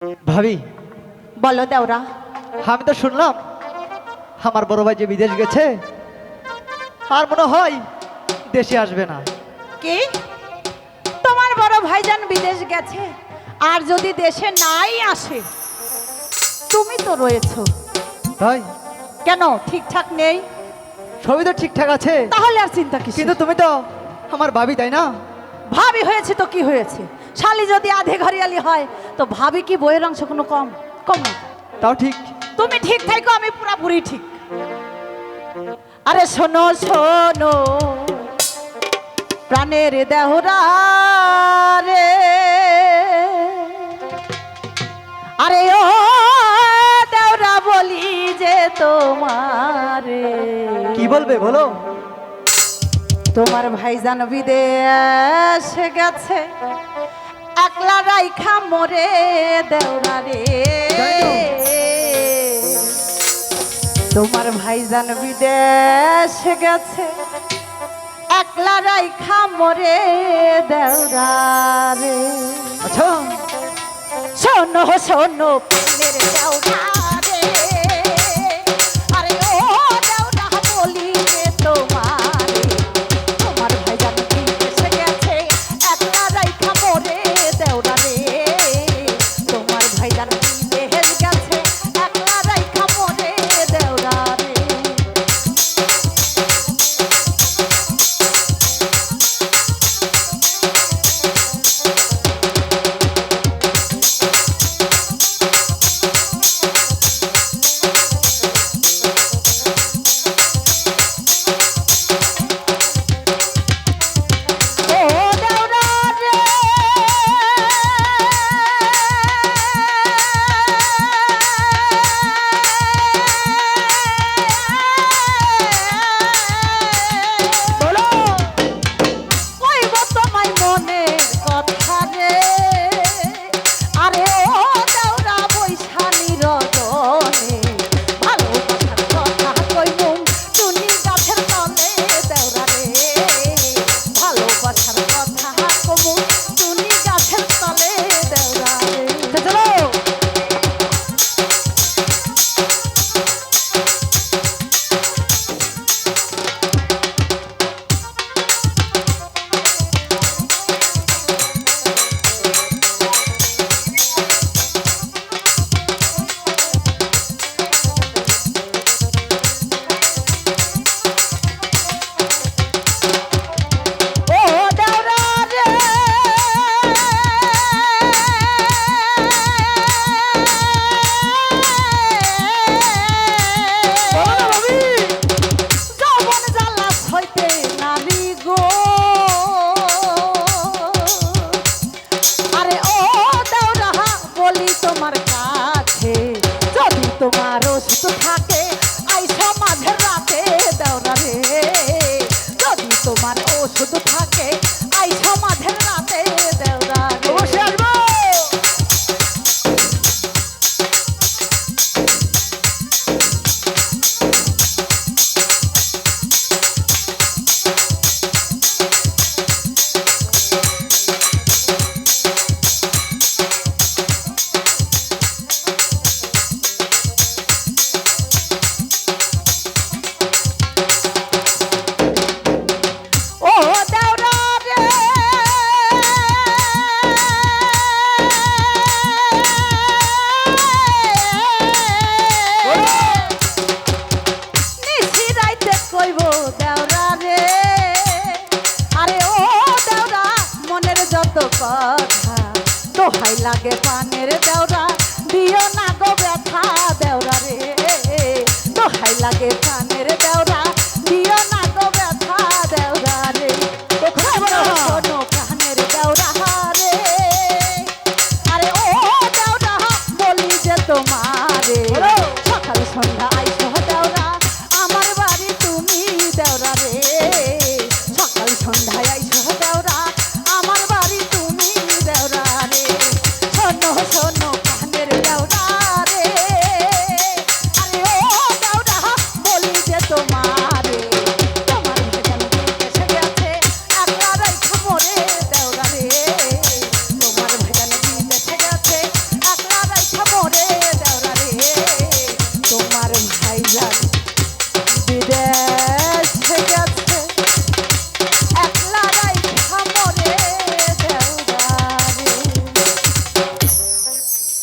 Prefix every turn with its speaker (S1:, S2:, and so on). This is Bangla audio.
S1: ভাবি,
S2: বলো দেওরা।
S1: আমি তো শুনলাম আমার বড় ভাই যে বিদেশ গেছে আর মনে হয় দেশে আসবে না।
S2: কি তোমার বড় ভাইজান বিদেশ গেছে? আর যদি দেশে নাই আসে, তুমি তো রয়েছো,
S1: তাই
S2: কেন ঠিকঠাক নেই?
S1: সবই তো ঠিকঠাক আছে,
S2: তাহলে আর চিন্তা কি?
S1: কিন্তু তুমি তো আমার ভাবি, তাই না?
S2: ভাবি হয়েছে তো কি হয়েছে? শালি যদি আধে ঘরিয়ালি হয় তো ভাবি কি বইয়ের অংশ কোনো কম কম না?
S1: তাও ঠিক।
S2: তুমি ঠিক থাকো, আমি পুরাপুরি ঠিক। আরে শোনো শোনো প্রাণের দেহরা রে, আরে ও দেওরা বলি যে তোমারে।
S1: কি বলবে বলো?
S2: তোমার ভাইজান বিদেশ গেছে, একলা রাইখা মরে দেওরা রে। তোমার ভাইজান বিদেশ গেছে, একলা রাইখা মরে দেওরা রে।
S1: আচ্ছা,
S2: শোনো শোনো প্রেমের দেওরা রে, আরে ও দেওরা বলি যে তোমারে। তোমার ভাইজান বিদেশ গেছে, একলা রাইখা মরে দেওরা রে। তোমার ভাইজান বিদেশ গেছে, একলা রাইখা মরে দেওরা রে। ও দেওরা রে,
S1: বলো।
S2: কইব তোমায় মনের কথা রে, আরে ও দেওরা বৈশালী রজনে। ভালোবাসার কথা কইমু টুনি গাছের তলে দেওরা রে। ভালোবাসার কথা কমু টুনি গাছের তলে দেওরা রে।
S1: চলো।
S2: ও দেওরা রে,
S1: বলো না ভাবি।
S2: যৌবন জ্বালা হইতে নারী গো, আরে ও দেওরা বলি তোমার কাছে, যদি তোমার ওষুধ থাকে আইসা মাঝের রাতে দেওরা রে। যদি তোমার ওষুধ থাকে আইসা মাঝের রাতে দেওরা রে।
S1: অবশ্যই আসবো।
S2: ও দেওরা রে, নিশি রাইতে কইব দেওরা রে, আরে ও দেওরা মনের যত কথা দোহাই লাগে পানের দেওরা, দিও না গো